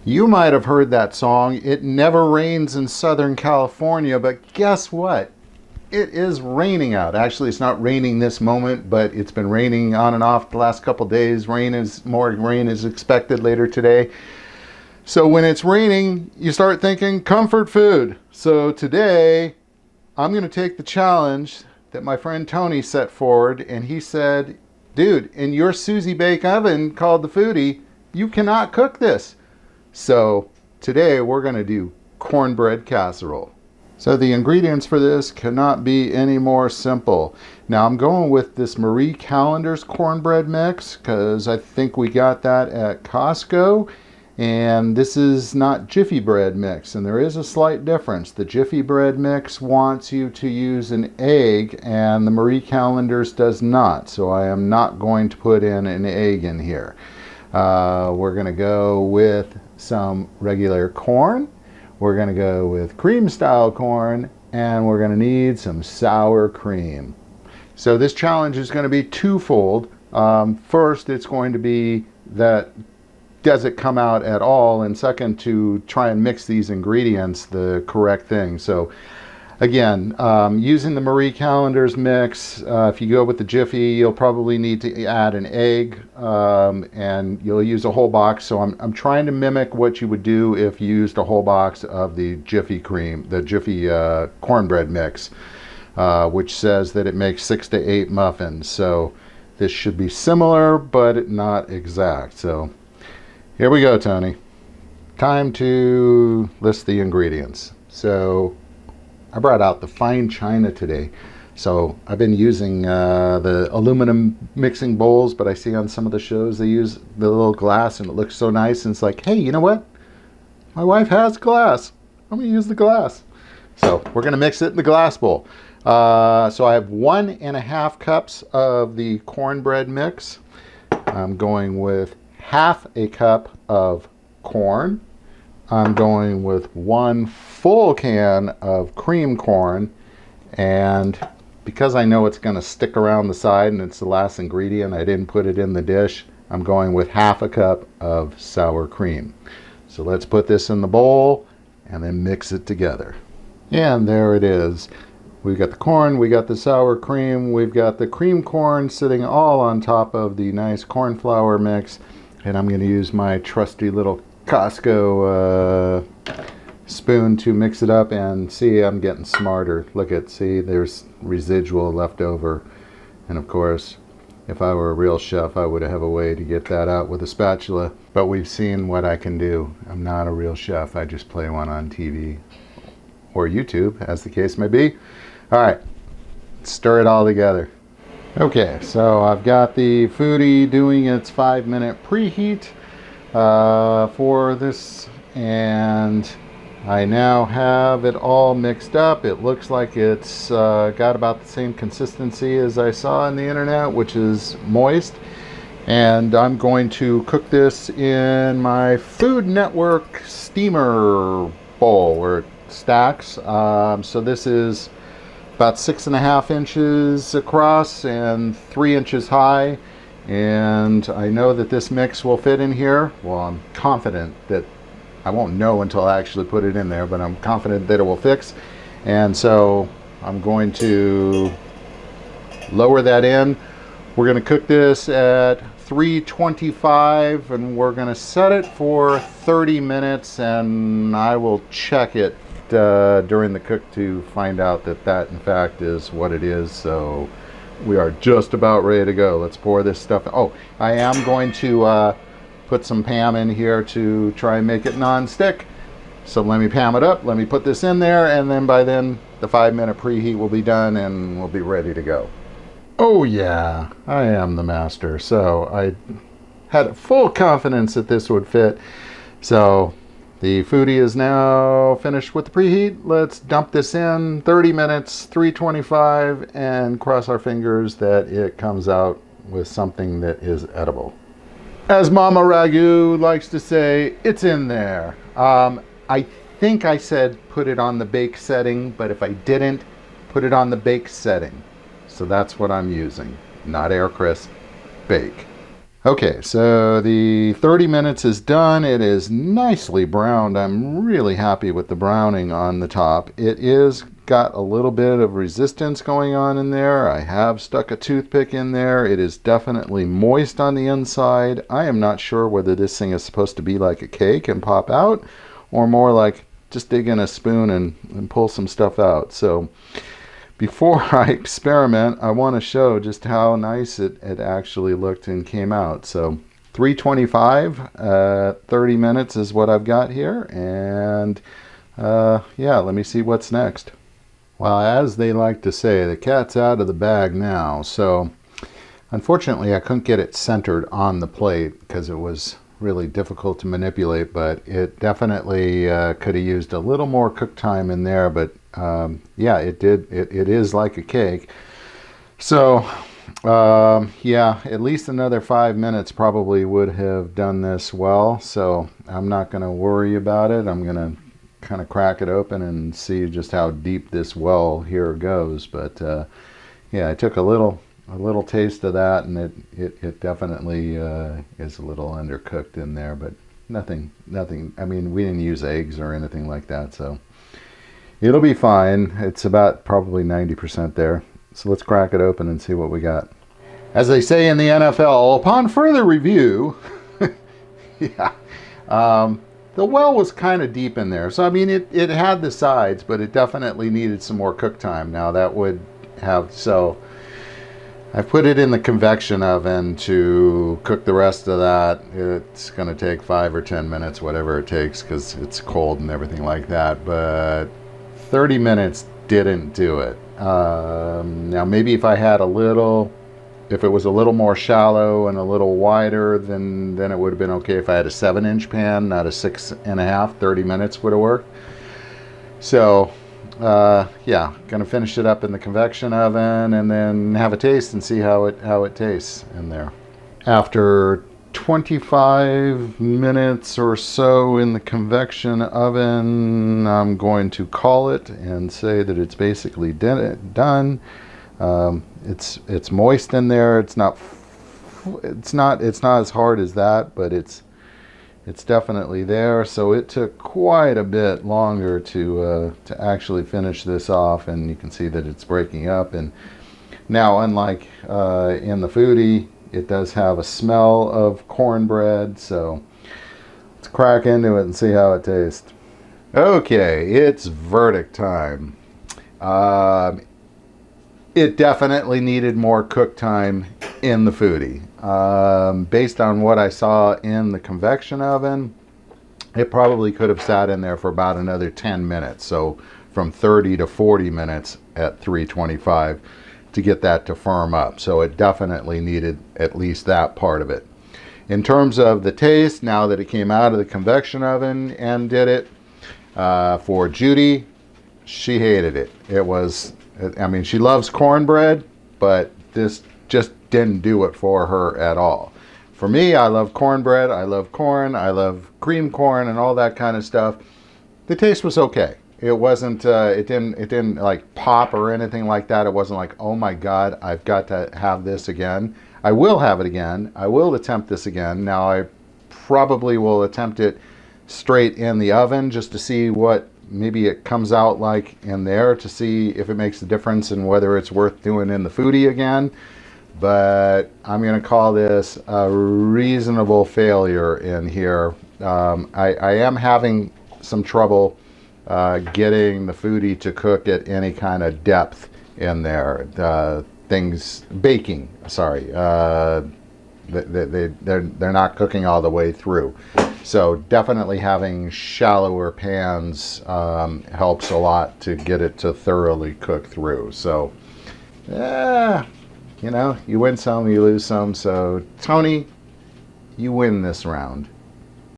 You might have heard that song, It Never Rains in Southern California, but guess what? It is raining out. Actually, it's not raining this moment, but it's been raining on and off the last couple days. More rain is expected later today. So when it's raining, you start thinking comfort food. So today, I'm going to take the challenge that my friend Tony set forward, and he said, dude, in your Susie Bake oven called the Foodi, you cannot cook this. So today we're going to do cornbread casserole. So the ingredients for this cannot be any more simple. Now I'm going with this Marie Callender's cornbread mix because I think we got that at Costco. And this is not Jiffy bread mix, and there is a slight difference. The Jiffy bread mix wants you to use an egg, and the Marie Callender's does not. So I am not going to put in an egg in here. We're going to go with some regular corn. We're going to go with cream style corn, and we're going to need some sour cream. So this challenge is going to be twofold. First, it's going to be that does it come out at all, and second, to try and mix these ingredients the correct thing. So again, using the Marie Callender's mix, if you go with the Jiffy, you'll probably need to add an egg, and you'll use a whole box. So I'm trying to mimic what you would do if you used a whole box of the Jiffy cornbread mix, which says that it makes 6 to 8 muffins. So this should be similar, but not exact. So here we go, Tony. Time to list the ingredients. So I brought out the fine china today. So I've been using the aluminum mixing bowls, but I see on some of the shows they use the little glass and it looks so nice. And it's like, hey, you know what? My wife has glass. I'm going to use the glass. So we're going to mix it in the glass bowl. So I have 1.5 cups of the cornbread mix. I'm going with half a cup of corn. I'm going with 1 full can of cream corn, and because I know it's going to stick around the side and it's the last ingredient, I didn't put it in the dish. I'm going with half a cup of sour cream. So let's put this in the bowl and then mix it together. And there it is. We've got the corn, we got the sour cream, we've got the cream corn sitting all on top of the nice corn flour mix. And I'm going to use my trusty little Costco spoon to mix it up, and see, I'm getting smarter. See, there's residual left over. And of course, if I were a real chef, I would have a way to get that out with a spatula. But we've seen what I can do. I'm not a real chef. I just play one on TV or YouTube, as the case may be. All right, stir it all together. Okay, so I've got the Foodi doing its 5-minute preheat for this, and I now have it all mixed up. It looks like it's got about the same consistency as I saw on the internet, which is moist. And I'm going to cook this in my Food Network steamer bowl where it stacks. So this is about 6.5 inches across and 3 inches high, and I know that this mix will fit in here. Well, I'm confident that I won't know until I actually put it in there, but I'm confident that it will fix. And so I'm going to lower that in. We're going to cook this at 325, and we're going to set it for 30 minutes, and I will check it during the cook to find out that in fact is what it is. So we are just about ready to go. Let's pour this stuff. Oh, I am going to put some Pam in here to try and make it non-stick. So let me Pam it up, let me put this in there, and then by then the 5-minute preheat will be done and we'll be ready to go. Oh yeah, I am the master. So I had full confidence that this would fit. So the Foodi is now finished with the preheat. Let's dump this in, 30 minutes, 325, and cross our fingers that it comes out with something that is edible. As Mama Ragu likes to say, it's in there. I think I said put it on the bake setting, but if I didn't, put it on the bake setting. So that's what I'm using, not air crisp, bake. Okay, so the 30 minutes is done. It is nicely browned. I'm really happy with the browning on the top. It is got a little bit of resistance going on in there. I have stuck a toothpick in there. It is definitely moist on the inside. I am not sure whether this thing is supposed to be like a cake and pop out, or more like just dig in a spoon and pull some stuff out. So before I experiment, I want to show just how nice it actually looked and came out. So 325, 30 minutes is what I've got here. And yeah, let me see what's next. Well, as they like to say, the cat's out of the bag now. So unfortunately, I couldn't get it centered on the plate because it was really difficult to manipulate, but it definitely could have used a little more cook time in there. But yeah, it did. It is like a cake. So yeah, at least another 5 minutes probably would have done this well. So I'm not going to worry about it. I'm going to kind of crack it open and see just how deep this well here goes. But yeah, I took a little taste of that, and it definitely is a little undercooked in there, but nothing. I mean, we didn't use eggs or anything like that, so it'll be fine. It's about probably 90% there. So let's crack it open and see what we got. As they say in the NFL, upon further review, yeah, the well was kind of deep in there. So I mean, it had the sides, but it definitely needed some more cook time. Now that would have so. I put it in the convection oven to cook the rest of that. It's going to take 5 or 10 minutes, whatever it takes, because it's cold and everything like that. But 30 minutes didn't do it. Now, maybe if I had if it was a little more shallow and a little wider, then it would have been okay. If I had a 7-inch pan, not a 6.5, 30 minutes would have worked. So yeah, gonna finish it up in the convection oven and then have a taste and see how it tastes in there. After 25 minutes or so in the convection oven, I'm going to call it and say that it's basically done. It's moist in there. It's not as hard as that, but it's definitely there. So it took quite a bit longer to actually finish this off, and you can see that it's breaking up. And now, unlike in the Foodi, it does have a smell of cornbread. So let's crack into it and see how it tastes. Okay, it's verdict time. It definitely needed more cook time in the Foodi. Based on what I saw in the convection oven, it probably could have sat in there for about another 10 minutes. So from 30 to 40 minutes at 325 to get that to firm up. So it definitely needed at least that part of it. In terms of the taste, now that it came out of the convection oven and did it, for Judy, she hated it. It was, I mean, she loves cornbread, but this just didn't do it for her at all. For me, I love cornbread, I love corn, I love cream corn and all that kind of stuff. The taste was okay. It wasn't, it didn't like pop or anything like that. It wasn't like, oh my God, I've got to have this again. I will have it again. I will attempt this again. Now I probably will attempt it straight in the oven just to see what maybe it comes out like in there, to see if it makes a difference and whether it's worth doing in the Foodi again. But I'm going to call this a reasonable failure in here. I am having some trouble getting the Foodi to cook at any kind of depth in there. Baking, sorry. They're not cooking all the way through. So definitely having shallower pans helps a lot to get it to thoroughly cook through. So, you know, you win some, you lose some. So Tony, you win this round.